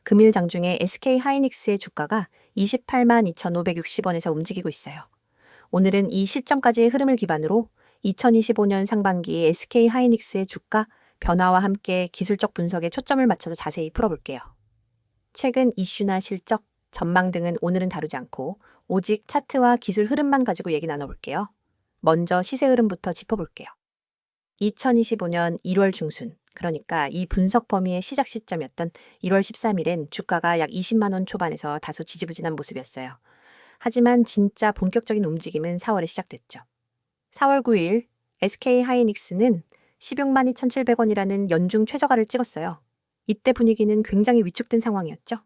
금일 장중에 SK하이닉스의 주가가 28만 2,560원에서 움직이고 있어요. 오늘은 이 시점까지의 흐름을 기반으로 2025년 상반기 SK하이닉스의 주가 변화와 함께 기술적 분석에 초점을 맞춰서 자세히 풀어볼게요. 최근 이슈나 실적, 전망 등은 오늘은 다루지 않고 오직 차트와 기술 흐름만 가지고 얘기 나눠볼게요. 먼저 시세 흐름부터 짚어볼게요. 2025년 1월 중순, 그러니까 이 분석 범위의 시작 시점이었던 1월 13일엔 주가가 약 20만 원 초반에서 다소 지지부진한 모습이었어요. 하지만 진짜 본격적인 움직임은 4월에 시작됐죠. 4월 9일 SK하이닉스는 16만 2,700원이라는 연중 최저가를 찍었어요. 이때 분위기는 굉장히 위축된 상황이었죠.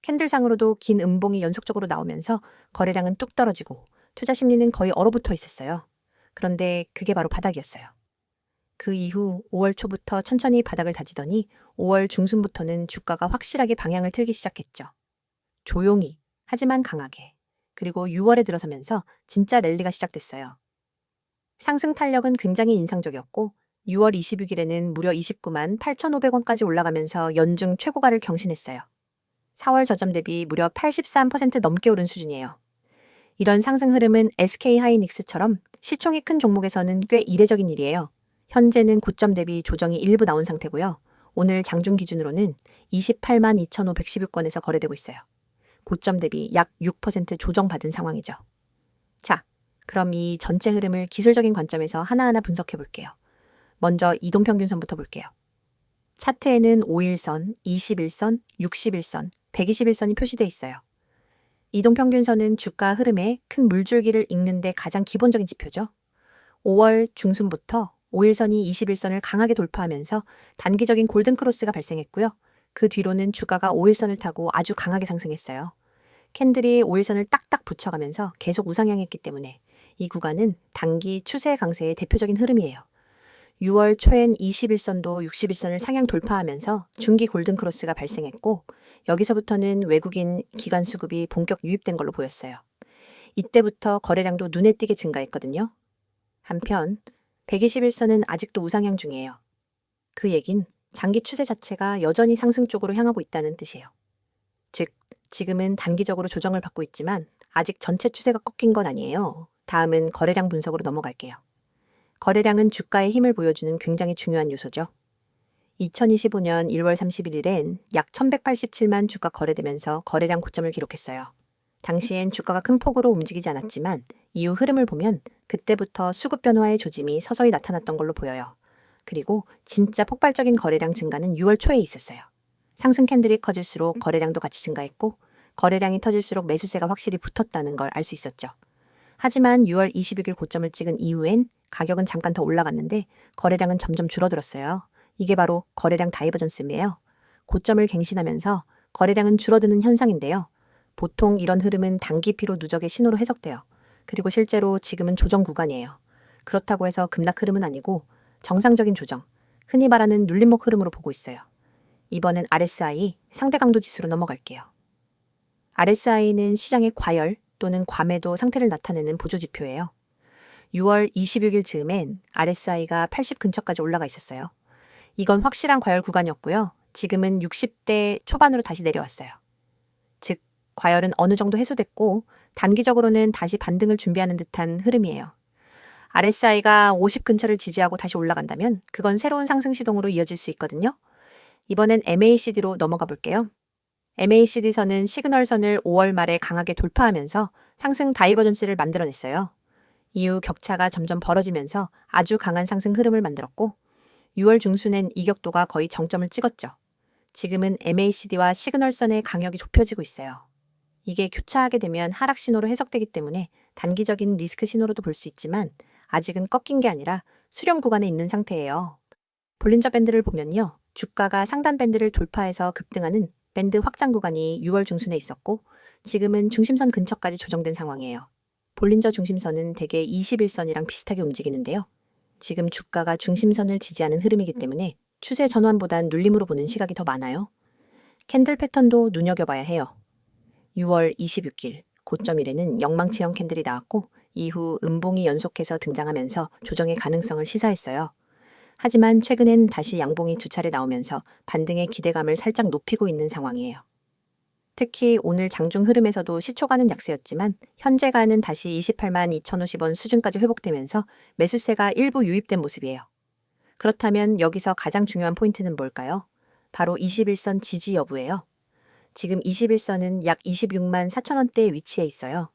캔들상으로도 긴 음봉이 연속적으로 나오면서 거래량은 뚝 떨어지고 투자 심리는 거의 얼어붙어 있었어요. 그런데 그게 바로 바닥이었어요. 그 이후 5월 초부터 천천히 바닥을 다지더니 5월 중순부터는 주가가 확실하게 방향을 틀기 시작했죠. 조용히, 하지만 강하게. 그리고 6월에 들어서면서 진짜 랠리가 시작됐어요. 상승 탄력은 굉장히 인상적이었고 6월 26일에는 무려 29만 8,500원까지 올라가면서 연중 최고가를 경신했어요. 4월 저점 대비 무려 83% 넘게 오른 수준이에요. 이런 상승 흐름은 SK하이닉스처럼 시총이 큰 종목에서는 꽤 이례적인 일이에요. 현재는 고점 대비 조정이 일부 나온 상태고요. 오늘 장중 기준으로는 28만 2,516원에서 거래되고 있어요. 고점 대비 약 6% 조정받은 상황이죠. 자, 그럼 이 전체 흐름을 기술적인 관점에서 하나하나 분석해 볼게요. 먼저 이동평균선부터 볼게요. 차트에는 5일선, 21선, 61선, 121선이 표시되어 있어요. 이동평균선은 주가 흐름의 큰 물줄기를 읽는 데 가장 기본적인 지표죠. 5월 중순부터 5일선이 21선을 강하게 돌파하면서 단기적인 골든크로스가 발생했고요. 그 뒤로는 주가가 5일선을 타고 아주 강하게 상승했어요. 캔들이 5일선을 딱딱 붙여가면서 계속 우상향했기 때문에 이 구간은 단기 추세 강세의 대표적인 흐름이에요. 6월 초엔 21선도 61선을 상향 돌파하면서 중기 골든크로스가 발생했고 여기서부터는 외국인 기관 수급이 본격 유입된 걸로 보였어요. 이때부터 거래량도 눈에 띄게 증가했거든요. 한편 121선은 아직도 우상향 중이에요. 그 얘긴 장기 추세 자체가 여전히 상승 쪽으로 향하고 있다는 뜻이에요. 즉, 지금은 단기적으로 조정을 받고 있지만 아직 전체 추세가 꺾인 건 아니에요. 다음은 거래량 분석으로 넘어갈게요. 거래량은 주가의 힘을 보여주는 굉장히 중요한 요소죠. 2025년 1월 31일엔 약 1187만 주가 거래되면서 거래량 고점을 기록했어요. 당시엔 주가가 큰 폭으로 움직이지 않았지만 이후 흐름을 보면 그때부터 수급 변화의 조짐이 서서히 나타났던 걸로 보여요. 그리고 진짜 폭발적인 거래량 증가는 6월 초에 있었어요. 상승 캔들이 커질수록 거래량도 같이 증가했고 거래량이 터질수록 매수세가 확실히 붙었다는 걸 알 수 있었죠. 하지만 6월 26일 고점을 찍은 이후엔 가격은 잠깐 더 올라갔는데 거래량은 점점 줄어들었어요. 이게 바로 거래량 다이버전스예요. 고점을 갱신하면서 거래량은 줄어드는 현상인데요. 보통 이런 흐름은 단기 피로 누적의 신호로 해석돼요. 그리고 실제로 지금은 조정 구간이에요. 그렇다고 해서 급락 흐름은 아니고 정상적인 조정, 흔히 말하는 눌림목 흐름으로 보고 있어요. 이번엔 RSI, 상대 강도 지수로 넘어갈게요. RSI는 시장의 과열 또는 과매도 상태를 나타내는 보조지표예요. 6월 26일 즈음엔 RSI가 80 근처까지 올라가 있었어요. 이건 확실한 과열 구간이었고요. 지금은 60대 초반으로 다시 내려왔어요. 즉, 과열은 어느 정도 해소됐고 단기적으로는 다시 반등을 준비하는 듯한 흐름이에요. RSI가 50 근처를 지지하고 다시 올라간다면 그건 새로운 상승 시동으로 이어질 수 있거든요. 이번엔 MACD로 넘어가 볼게요. MACD선은 시그널선을 5월 말에 강하게 돌파하면서 상승 다이버전스를 만들어냈어요. 이후 격차가 점점 벌어지면서 아주 강한 상승 흐름을 만들었고 6월 중순엔 이격도가 거의 정점을 찍었죠. 지금은 MACD와 시그널선의 강역이 좁혀지고 있어요. 이게 교차하게 되면 하락 신호로 해석되기 때문에 단기적인 리스크 신호로도 볼 수 있지만 아직은 꺾인 게 아니라 수렴 구간에 있는 상태예요. 볼린저 밴드를 보면요. 주가가 상단 밴드를 돌파해서 급등하는 밴드 확장 구간이 6월 중순에 있었고 지금은 중심선 근처까지 조정된 상황이에요. 볼린저 중심선은 대개 21선이랑 비슷하게 움직이는데요. 지금 주가가 중심선을 지지하는 흐름이기 때문에 추세 전환보단 눌림으로 보는 시각이 더 많아요. 캔들 패턴도 눈여겨봐야 해요. 6월 26일 고점일에는 영망치형 캔들이 나왔고 이후 음봉이 연속해서 등장하면서 조정의 가능성을 시사했어요. 하지만 최근엔 다시 양봉이 두 차례 나오면서 반등의 기대감을 살짝 높이고 있는 상황이에요. 특히 오늘 장중 흐름에서도 시초가는 약세였지만 현재가는 다시 28만 2,050원 수준까지 회복되면서 매수세가 일부 유입된 모습이에요. 그렇다면 여기서 가장 중요한 포인트는 뭘까요? 바로 21선 지지 여부예요. 지금 21선은 약 26만 4천원대에 위치해 있어요.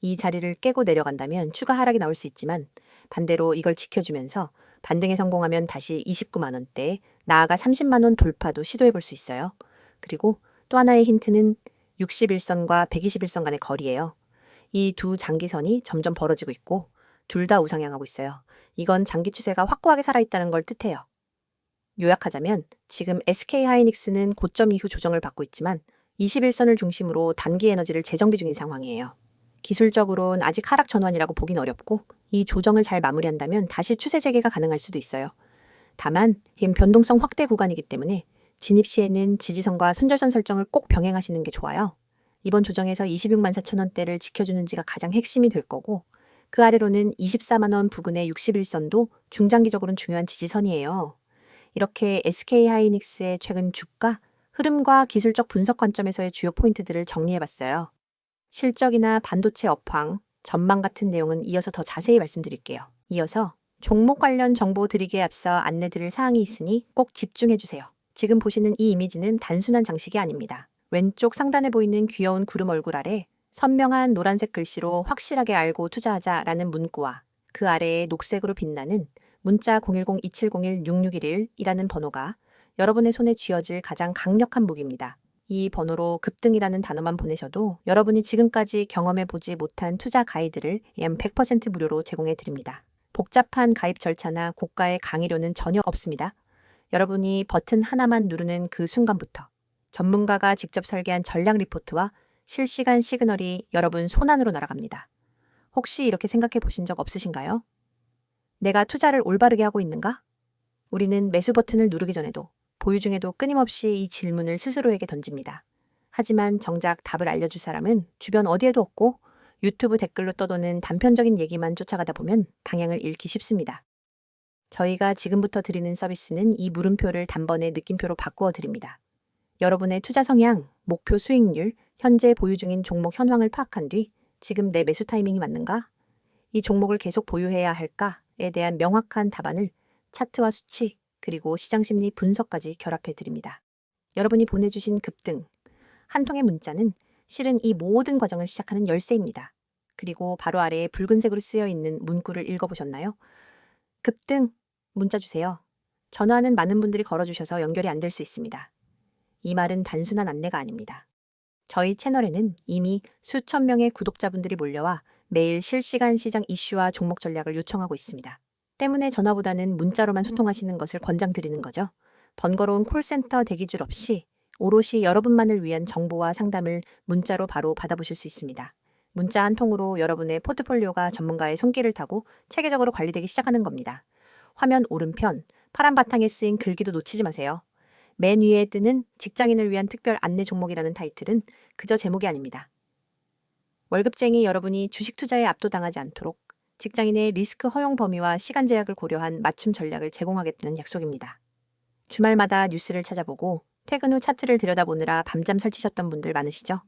이 자리를 깨고 내려간다면 추가 하락이 나올 수 있지만 반대로 이걸 지켜주면서 반등에 성공하면 다시 29만원대, 나아가 30만원 돌파도 시도해 볼 수 있어요. 그리고 또 하나의 힌트는 61선과 121선 간의 거리예요. 이 두 장기선이 점점 벌어지고 있고 둘 다 우상향하고 있어요. 이건 장기 추세가 확고하게 살아있다는 걸 뜻해요. 요약하자면 지금 SK하이닉스는 고점 이후 조정을 받고 있지만 21선을 중심으로 단기 에너지를 재정비 중인 상황이에요. 기술적으로는 아직 하락 전환이라고 보긴 어렵고 이 조정을 잘 마무리한다면 다시 추세 재개가 가능할 수도 있어요. 다만 변동성 확대 구간이기 때문에 진입 시에는 지지선과 손절선 설정을 꼭 병행하시는 게 좋아요. 이번 조정에서 26만 4천원대를 지켜주는지가 가장 핵심이 될 거고 그 아래로는 24만원 부근의 61선도 중장기적으로는 중요한 지지선이에요. 이렇게 SK하이닉스의 최근 주가, 흐름과 기술적 분석 관점에서의 주요 포인트들을 정리해봤어요. 실적이나 반도체 업황, 전망 같은 내용은 이어서 더 자세히 말씀드릴게요. 이어서 종목 관련 정보 드리기에 앞서 안내드릴 사항이 있으니 꼭 집중해주세요. 지금 보시는 이 이미지는 단순한 장식이 아닙니다. 왼쪽 상단에 보이는 귀여운 구름 얼굴 아래 선명한 노란색 글씨로 확실하게 알고 투자하자라는 문구와 그 아래에 녹색으로 빛나는 문자 010-2701-6611이라는 번호가 여러분의 손에 쥐어질 가장 강력한 무기입니다. 이 번호로 급등이라는 단어만 보내셔도 여러분이 지금까지 경험해보지 못한 투자 가이드를 약 100% 무료로 제공해 드립니다. 복잡한 가입 절차나 고가의 강의료는 전혀 없습니다. 여러분이 버튼 하나만 누르는 그 순간부터 전문가가 직접 설계한 전략 리포트와 실시간 시그널이 여러분 손안으로 날아갑니다. 혹시 이렇게 생각해 보신 적 없으신가요? 내가 투자를 올바르게 하고 있는가? 우리는 매수 버튼을 누르기 전에도 보유 중에도 끊임없이 이 질문을 스스로에게 던집니다. 하지만 정작 답을 알려줄 사람은 주변 어디에도 없고 유튜브 댓글로 떠도는 단편적인 얘기만 쫓아가다 보면 방향을 잃기 쉽습니다. 저희가 지금부터 드리는 서비스는 이 물음표를 단번에 느낌표로 바꾸어 드립니다. 여러분의 투자 성향, 목표 수익률, 현재 보유 중인 종목 현황을 파악한 뒤 지금 내 매수 타이밍이 맞는가? 이 종목을 계속 보유해야 할까에 대한 명확한 답안을 차트와 수치, 그리고 시장심리 분석까지 결합해 드립니다. 여러분이 보내주신 급등, 한 통의 문자는 실은 이 모든 과정을 시작하는 열쇠입니다. 그리고 바로 아래에 붉은색으로 쓰여 있는 문구를 읽어보셨나요? 급등, 문자 주세요. 전화는 많은 분들이 걸어주셔서 연결이 안 될 수 있습니다. 이 말은 단순한 안내가 아닙니다. 저희 채널에는 이미 수천 명의 구독자분들이 몰려와 매일 실시간 시장 이슈와 종목 전략을 요청하고 있습니다. 때문에 전화보다는 문자로만 소통하시는 것을 권장드리는 거죠. 번거로운 콜센터 대기줄 없이 오롯이 여러분만을 위한 정보와 상담을 문자로 바로 받아보실 수 있습니다. 문자 한 통으로 여러분의 포트폴리오가 전문가의 손길을 타고 체계적으로 관리되기 시작하는 겁니다. 화면 오른편 파란 바탕에 쓰인 글귀도 놓치지 마세요. 맨 위에 뜨는 직장인을 위한 특별 안내 종목이라는 타이틀은 그저 제목이 아닙니다. 월급쟁이 여러분이 주식 투자에 압도당하지 않도록 직장인의 리스크 허용 범위와 시간 제약을 고려한 맞춤 전략을 제공하겠다는 약속입니다. 주말마다 뉴스를 찾아보고 퇴근 후 차트를 들여다보느라 밤잠 설치셨던 분들 많으시죠?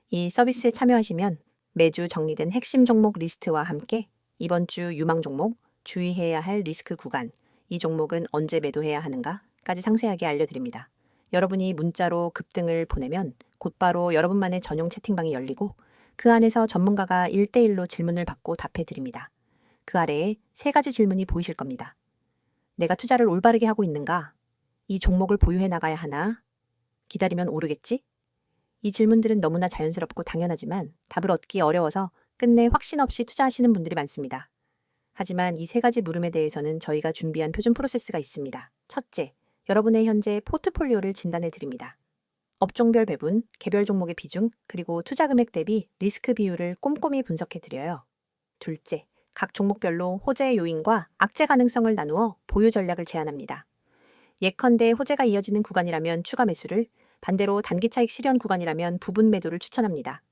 이 서비스에 참여하시면 매주 정리된 핵심 종목 리스트와 함께 이번 주 유망 종목, 주의해야 할 리스크 구간, 이 종목은 언제 매도해야 하는가까지 상세하게 알려드립니다. 여러분이 문자로 급등을 보내면 곧바로 여러분만의 전용 채팅방이 열리고 그 안에서 전문가가 1대1로 질문을 받고 답해드립니다. 그 아래에 3가지 질문이 보이실 겁니다. 내가 투자를 올바르게 하고 있는가? 이 종목을 보유해 나가야 하나? 기다리면 오르겠지? 이 질문들은 너무나 자연스럽고 당연하지만 답을 얻기 어려워서 끝내 확신 없이 투자하시는 분들이 많습니다. 하지만 이 3가지 물음에 대해서는 저희가 준비한 표준 프로세스가 있습니다. 첫째, 여러분의 현재 포트폴리오를 진단해 드립니다. 업종별 배분, 개별 종목의 비중, 그리고 투자 금액 대비 리스크 비율을 꼼꼼히 분석해 드려요. 둘째, 각 종목별로 호재 요인과 악재 가능성을 나누어 보유 전략을 제안합니다. 예컨대 호재가 이어지는 구간이라면 추가 매수를, 반대로 단기 차익 실현 구간이라면 부분 매도를 추천합니다.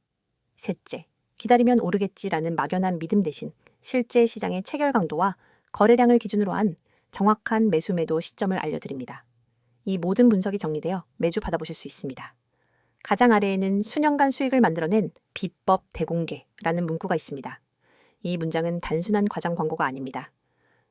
셋째, 기다리면 오르겠지라는 막연한 믿음 대신 실제 시장의 체결 강도와 거래량을 기준으로 한 정확한 매수 매도 시점을 알려드립니다. 이 모든 분석이 정리되어 매주 받아보실 수 있습니다. 가장 아래에는 수년간 수익을 만들어낸 비법 대공개라는 문구가 있습니다. 이 문장은 단순한 과장 광고가 아닙니다.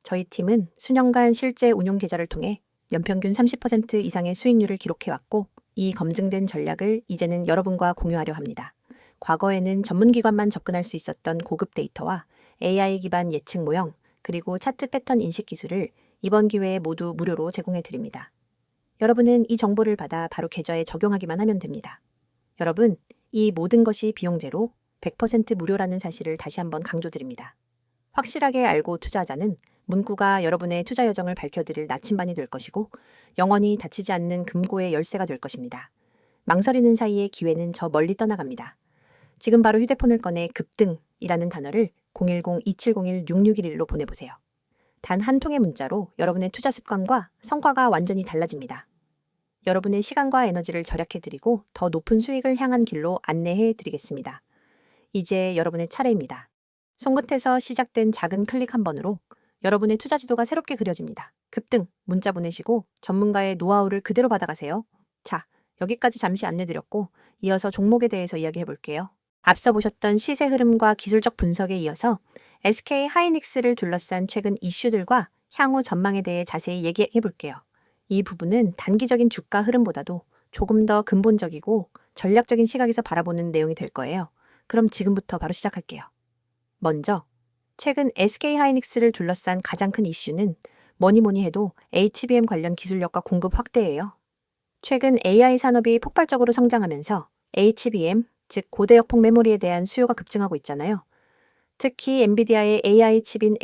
저희 팀은 수년간 실제 운용 계좌를 통해 연평균 30% 이상의 수익률을 기록해왔고 이 검증된 전략을 이제는 여러분과 공유하려 합니다. 과거에는 전문기관만 접근할 수 있었던 고급 데이터와 AI 기반 예측 모형, 그리고 차트 패턴 인식 기술을 이번 기회에 모두 무료로 제공해드립니다. 여러분은 이 정보를 받아 바로 계좌에 적용하기만 하면 됩니다. 여러분, 이 모든 것이 비용 제로, 100% 무료라는 사실을 다시 한번 강조드립니다. 확실하게 알고 투자하자는 문구가 여러분의 투자 여정을 밝혀드릴 나침반이 될 것이고 영원히 닫히지 않는 금고의 열쇠가 될 것입니다. 망설이는 사이에 기회는 저 멀리 떠나갑니다. 지금 바로 휴대폰을 꺼내 급등이라는 단어를 010-2701-6611로 보내보세요. 단 한 통의 문자로 여러분의 투자 습관과 성과가 완전히 달라집니다. 여러분의 시간과 에너지를 절약해드리고 더 높은 수익을 향한 길로 안내해드리겠습니다. 이제 여러분의 차례입니다. 손끝에서 시작된 작은 클릭 한 번으로 여러분의 투자 지도가 새롭게 그려집니다. 급등 문자 보내시고 전문가의 노하우를 그대로 받아가세요. 자, 여기까지 잠시 안내드렸고 이어서 종목에 대해서 이야기해볼게요. 앞서 보셨던 시세 흐름과 기술적 분석에 이어서 SK 하이닉스를 둘러싼 최근 이슈들과 향후 전망에 대해 자세히 얘기해볼게요. 이 부분은 단기적인 주가 흐름보다도 조금 더 근본적이고 전략적인 시각에서 바라보는 내용이 될 거예요. 그럼 지금부터 바로 시작할게요. 먼저 최근 SK 하이닉스를 둘러싼 가장 큰 이슈는 뭐니 해도 HBM 관련 기술력과 공급 확대예요. 최근 AI 산업이 폭발적으로 성장하면서 HBM, 즉 고대역폭 메모리에 대한 수요가 급증하고 있잖아요. 특히 엔비디아의 AI 칩인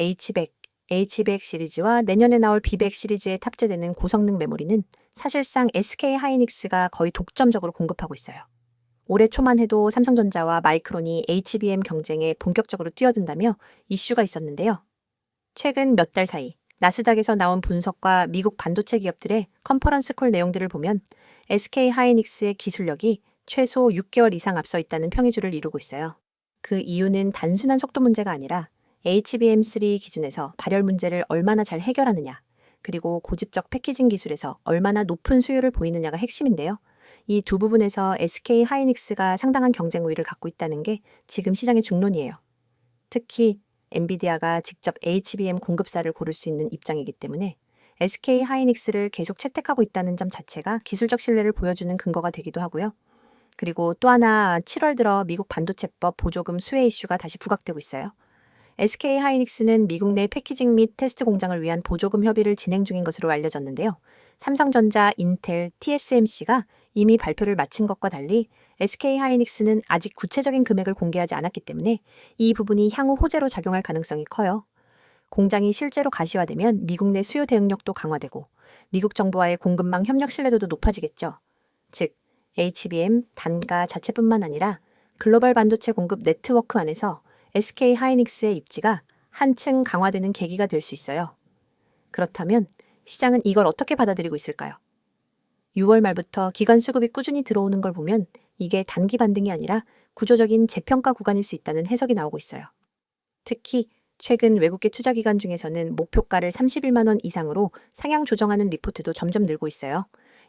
H100 시리즈와 내년에 나올 B100 시리즈에 탑재되는 고성능 메모리는 사실상 SK 하이닉스가 거의 독점적으로 공급하고 있어요. 올해 초만 해도 삼성전자와 마이크론이 HBM 경쟁에 본격적으로 뛰어든다며 이슈가 있었는데요. 최근 몇 달 사이 나스닥에서 나온 분석과 미국 반도체 기업들의 컨퍼런스 콜 내용들을 보면 SK 하이닉스의 기술력이 최소 6개월 이상 앞서 있다는 평이주를 이루고 있어요. 그 이유는 단순한 속도 문제가 아니라 HBM3 기준에서 발열 문제를 얼마나 잘 해결하느냐, 그리고 고집적 패키징 기술에서 얼마나 높은 수요를 보이느냐가 핵심인데요. 이 두 부분에서 SK 하이닉스가 상당한 경쟁 우위를 갖고 있다는 게 지금 시장의 중론이에요. 특히 엔비디아가 직접 HBM 공급사를 고를 수 있는 입장이기 때문에 SK 하이닉스를 계속 채택하고 있다는 점 자체가 기술적 신뢰를 보여주는 근거가 되기도 하고요. 그리고 또 하나 7월 들어 미국 반도체법 보조금 수혜 이슈가 다시 부각되고 있어요. SK 하이닉스는 미국 내 패키징 및 테스트 공장을 위한 보조금 협의를 진행 중인 것으로 알려졌는데요. 삼성전자, 인텔, TSMC가 이미 발표를 마친 것과 달리 SK 하이닉스는 아직 구체적인 금액을 공개하지 않았기 때문에 이 부분이 향후 호재로 작용할 가능성이 커요. 공장이 실제로 가시화되면 미국 내 수요 대응력도 강화되고 미국 정부와의 공급망 협력 신뢰도도 높아지겠죠. 즉, HBM 단가 자체뿐만 아니라 글로벌 반도체 공급 네트워크 안에서 SK 하이닉스의 입지가 한층 강화되는 계기가 될 수 있어요. 그렇다면 시장은 이걸 어떻게 받아들이고 있을까요? 6월 말부터 기관 수급이 꾸준히 들어오는 걸 보면 이게 단기 반등이 아니라 구조적인 재평가 구간일 수 있다는 해석이 나오고 있어요. 특히 최근 외국계 투자기관 중에서는 목표가를 31만 원 이상으로 상향 조정하는 리포트도 점점 늘고 있어요.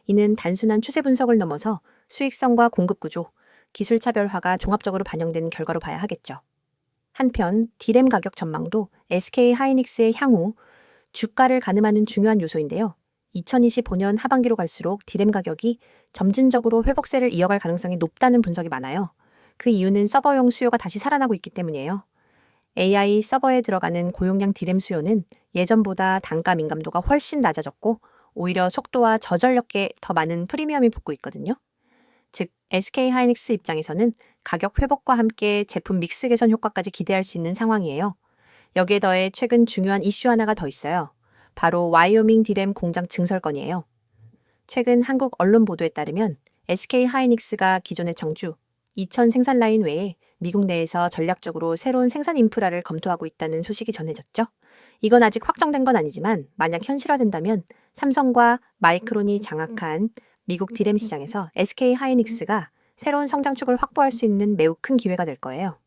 이는 단순한 추세 분석을 넘어서 수익성과 공급 구조, 기술 차별화가 종합적으로 반영된 결과로 봐야 하겠죠. 한편 디램 가격 전망도 SK 하이닉스의 향후 주가를 가늠하는 중요한 요소인데요. 2025년 하반기로 갈수록 디램 가격이 점진적으로 회복세를 이어갈 가능성이 높다는 분석이 많아요. 그 이유는 서버용 수요가 다시 살아나고 있기 때문이에요. AI 서버에 들어가는 고용량 디램 수요는 예전보다 단가 민감도가 훨씬 낮아졌고 오히려 속도와 저전력에 더 많은 프리미엄이 붙고 있거든요. 즉, SK 하이닉스 입장에서는 가격 회복과 함께 제품 믹스 개선 효과까지 기대할 수 있는 상황이에요. 여기에 더해 최근 중요한 이슈 하나가 더 있어요. 바로 와이오밍 디램 공장 증설 건이에요. 최근 한국 언론 보도에 따르면 SK 하이닉스가 기존의 청주, 이천 생산 라인 외에 미국 내에서 전략적으로 새로운 생산 인프라를 검토하고 있다는 소식이 전해졌죠. 이건 아직 확정된 건 아니지만 만약 현실화된다면 삼성과 마이크론이 장악한 미국 디램 시장에서 SK 하이닉스가 새로운 성장축을 확보할 수 있는 매우 큰 기회가 될 거예요.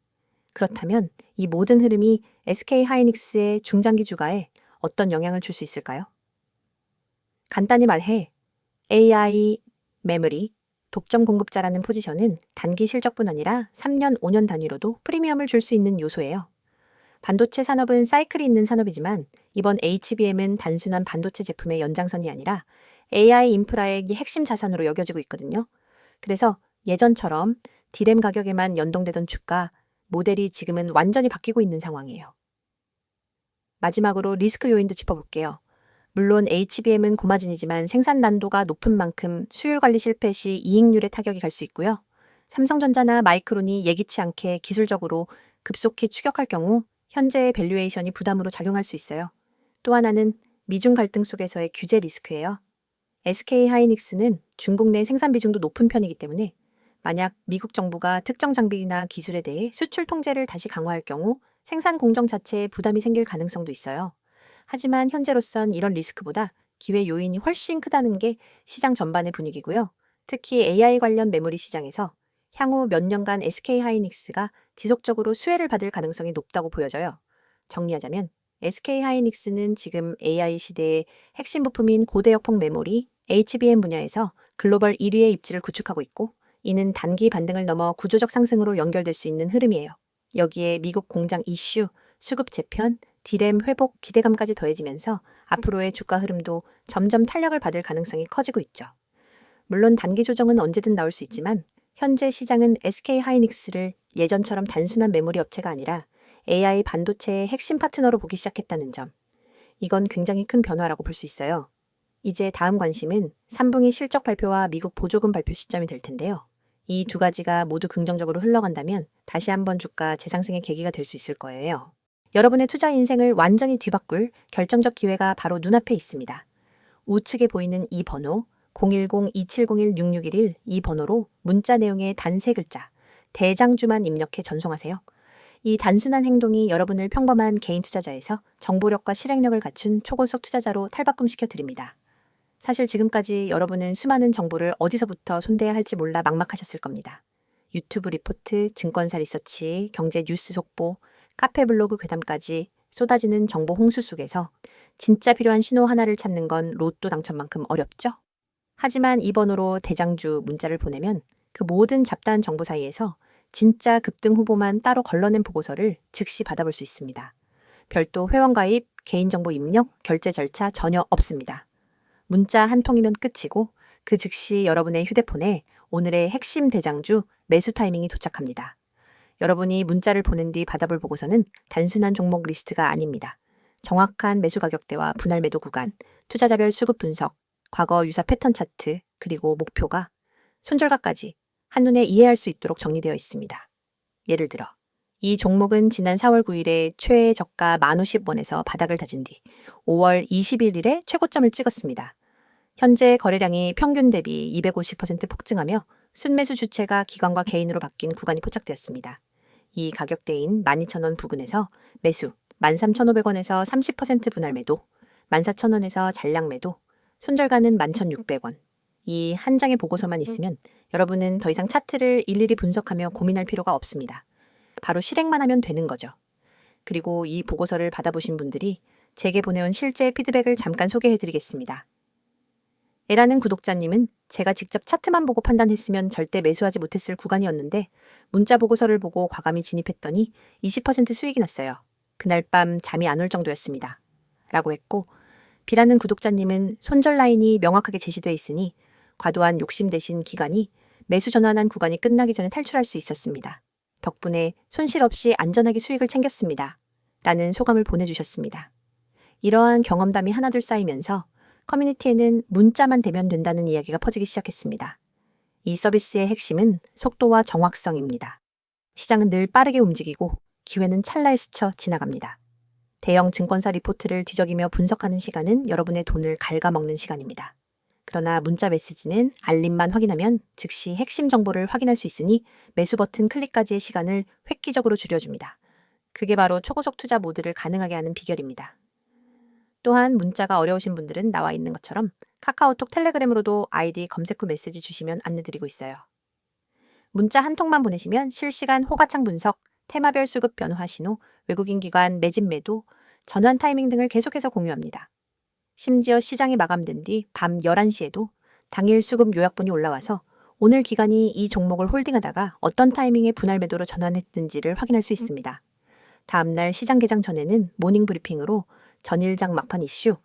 그렇다면 이 모든 흐름이 SK 하이닉스의 중장기 주가에 어떤 영향을 줄 수 있을까요? 간단히 말해 AI 메모리, 독점 공급자라는 포지션은 단기 실적뿐 아니라 3년, 5년 단위로도 프리미엄을 줄 수 있는 요소예요. 반도체 산업은 사이클이 있는 산업이지만 이번 HBM은 단순한 반도체 제품의 연장선이 아니라 AI 인프라의 핵심 자산으로 여겨지고 있거든요. 그래서 예전처럼 디램 가격에만 연동되던 주가 모델이 지금은 완전히 바뀌고 있는 상황이에요. 마지막으로 리스크 요인도 짚어볼게요. 물론 HBM은 고마진이지만 생산 난도가 높은 만큼 수율 관리 실패 시 이익률에 타격이 갈 수 있고요. 삼성전자나 마이크론이 예기치 않게 기술적으로 급속히 추격할 경우 현재의 밸류에이션이 부담으로 작용할 수 있어요. 또 하나는 미중 갈등 속에서의 규제 리스크예요. SK하이닉스는 중국 내 생산 비중도 높은 편이기 때문에 만약 미국 정부가 특정 장비나 기술에 대해 수출 통제를 다시 강화할 경우 생산 공정 자체에 부담이 생길 가능성도 있어요. 하지만 현재로선 이런 리스크보다 기회 요인이 훨씬 크다는 게 시장 전반의 분위기고요. 특히 AI 관련 메모리 시장에서 향후 몇 년간 SK하이닉스가 지속적으로 수혜를 받을 가능성이 높다고 보여져요. 정리하자면 SK하이닉스는 지금 AI 시대의 핵심 부품인 고대역폭 메모리, HBM 분야에서 글로벌 1위의 입지를 구축하고 있고 이는 단기 반등을 넘어 구조적 상승으로 연결될 수 있는 흐름이에요. 여기에 미국 공장 이슈, 수급 재편, 디램 회복 기대감까지 더해지면서 앞으로의 주가 흐름도 점점 탄력을 받을 가능성이 커지고 있죠. 물론 단기 조정은 언제든 나올 수 있지만 현재 시장은 SK하이닉스를 예전처럼 단순한 메모리 업체가 아니라 AI 반도체의 핵심 파트너로 보기 시작했다는 점. 이건 굉장히 큰 변화라고 볼 수 있어요. 이제 다음 관심은 3분기 실적 발표와 미국 보조금 발표 시점이 될 텐데요. 이 두 가지가 모두 긍정적으로 흘러간다면 다시 한번 주가 재상승의 계기가 될 수 있을 거예요. 여러분의 투자 인생을 완전히 뒤바꿀 결정적 기회가 바로 눈앞에 있습니다. 우측에 보이는 이 번호 010-2701-6611 이 번호로 문자 내용의 단 3글자 대장주만 입력해 전송하세요. 이 단순한 행동이 여러분을 평범한 개인 투자자에서 정보력과 실행력을 갖춘 초고속 투자자로 탈바꿈시켜 드립니다. 사실 지금까지 여러분은 수많은 정보를 어디서부터 손대야 할지 몰라 막막하셨을 겁니다. 유튜브 리포트, 증권사 리서치, 경제 뉴스 속보, 카페 블로그 괴담까지 쏟아지는 정보 홍수 속에서 진짜 필요한 신호 하나를 찾는 건 로또 당첨만큼 어렵죠? 하지만 이 번호로 대장주 문자를 보내면 그 모든 잡다한 정보 사이에서 진짜 급등 후보만 따로 걸러낸 보고서를 즉시 받아볼 수 있습니다. 별도 회원가입, 개인정보 입력, 결제 절차 전혀 없습니다. 문자 한 통이면 끝이고 그 즉시 여러분의 휴대폰에 오늘의 핵심 대장주 매수 타이밍이 도착합니다. 여러분이 문자를 보낸 뒤 받아볼 보고서는 단순한 종목 리스트가 아닙니다. 정확한 매수 가격대와 분할 매도 구간, 투자자별 수급 분석, 과거 유사 패턴 차트, 그리고 목표가 손절가까지 한눈에 이해할 수 있도록 정리되어 있습니다. 예를 들어 이 종목은 지난 4월 9일에 최애 저가 1050원에서 바닥을 다진 뒤 5월 21일에 최고점을 찍었습니다. 현재 거래량이 평균 대비 250% 폭증하며 순매수 주체가 기관과 개인으로 바뀐 구간이 포착되었습니다. 이 가격대인 12,000원 부근에서 매수 13,500원에서 30% 분할 매도, 14,000원에서 잔량 매도, 손절가는 11,600원. 이 한 장의 보고서만 있으면 여러분은 더 이상 차트를 일일이 분석하며 고민할 필요가 없습니다. 바로 실행만 하면 되는 거죠. 그리고 이 보고서를 받아보신 분들이 제게 보내온 실제 피드백을 잠깐 소개해드리겠습니다. 에라는 구독자님은 제가 직접 차트만 보고 판단했으면 절대 매수하지 못했을 구간이었는데 문자 보고서를 보고 과감히 진입했더니 20% 수익이 났어요. 그날 밤 잠이 안 올 정도였습니다. 라고 했고 B라는 구독자님은 손절 라인이 명확하게 제시돼 있으니 과도한 욕심 대신 기간이 매수 전환한 구간이 끝나기 전에 탈출할 수 있었습니다. 덕분에 손실 없이 안전하게 수익을 챙겼습니다. 라는 소감을 보내주셨습니다. 이러한 경험담이 하나둘 쌓이면서 커뮤니티에는 문자만 되면 된다는 이야기가 퍼지기 시작했습니다. 이 서비스의 핵심은 속도와 정확성입니다. 시장은 늘 빠르게 움직이고 기회는 찰나에 스쳐 지나갑니다. 대형 증권사 리포트를 뒤적이며 분석하는 시간은 여러분의 돈을 갉아먹는 시간입니다. 그러나 문자 메시지는 알림만 확인하면 즉시 핵심 정보를 확인할 수 있으니 매수 버튼 클릭까지의 시간을 획기적으로 줄여줍니다. 그게 바로 초고속 투자 모드를 가능하게 하는 비결입니다. 또한 문자가 어려우신 분들은 나와 있는 것처럼 카카오톡 텔레그램으로도 아이디 검색 후 메시지 주시면 안내드리고 있어요. 문자 한 통만 보내시면 실시간 호가창 분석, 테마별 수급 변화 신호, 외국인 기관 매집 매도, 전환 타이밍 등을 계속해서 공유합니다. 심지어 시장이 마감된 뒤 밤 11시에도 당일 수급 요약본이 올라와서 오늘 기관이 이 종목을 홀딩하다가 어떤 타이밍에 분할 매도로 전환했는지를 확인할 수 있습니다. 다음날 시장 개장 전에는 모닝 브리핑으로 전일장 막판 이슈,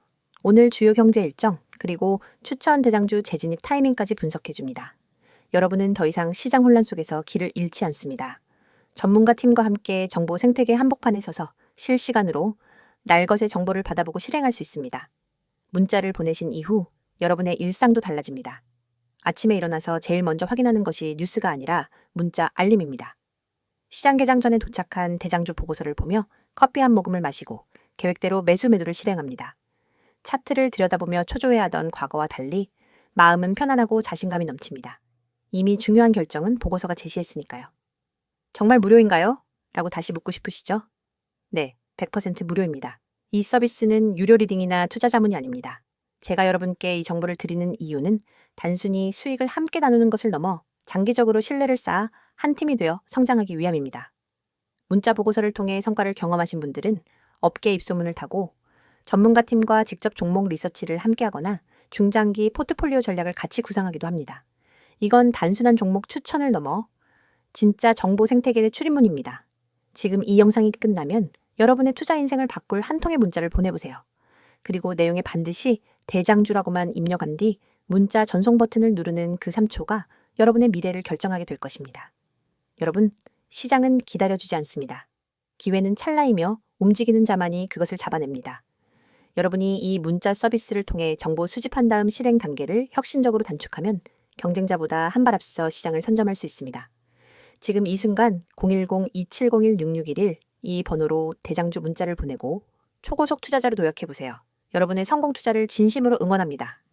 오늘 주요 경제 일정, 그리고 추천 대장주 재진입 타이밍까지 분석해줍니다. 여러분은 더 이상 시장 혼란 속에서 길을 잃지 않습니다. 전문가 팀과 함께 정보 생태계 한복판에 서서 실시간으로 날것의 정보를 받아보고 실행할 수 있습니다. 문자를 보내신 이후 여러분의 일상도 달라집니다. 아침에 일어나서 제일 먼저 확인하는 것이 뉴스가 아니라 문자 알림입니다. 시장 개장 전에 도착한 대장주 보고서를 보며 커피 한 모금을 마시고 계획대로 매수 매도를 실행합니다. 차트를 들여다보며 초조해하던 과거와 달리 마음은 편안하고 자신감이 넘칩니다. 이미 중요한 결정은 보고서가 제시했으니까요. 정말 무료인가요? 라고 다시 묻고 싶으시죠? 네, 100% 무료입니다. 이 서비스는 유료 리딩이나 투자 자문이 아닙니다. 제가 여러분께 이 정보를 드리는 이유는 단순히 수익을 함께 나누는 것을 넘어 장기적으로 신뢰를 쌓아 한 팀이 되어 성장하기 위함입니다. 문자 보고서를 통해 성과를 경험하신 분들은 업계 입소문을 타고 전문가 팀과 직접 종목 리서치를 함께하거나 중장기 포트폴리오 전략을 같이 구상하기도 합니다. 이건 단순한 종목 추천을 넘어 진짜 정보 생태계의 출입문입니다. 지금 이 영상이 끝나면 여러분의 투자 인생을 바꿀 한 통의 문자를 보내보세요. 그리고 내용에 반드시 대장주라고만 입력한 뒤 문자 전송 버튼을 누르는 그 3초가 여러분의 미래를 결정하게 될 것입니다. 여러분, 시장은 기다려주지 않습니다. 기회는 찰나이며 움직이는 자만이 그것을 잡아냅니다. 여러분이 이 문자 서비스를 통해 정보 수집한 다음 실행 단계를 혁신적으로 단축하면 경쟁자보다 한 발 앞서 시장을 선점할 수 있습니다. 지금 이 순간 010-2701-6611 이 번호로 대장주 문자를 보내고 초고속 투자자로 도약해보세요. 여러분의 성공 투자를 진심으로 응원합니다.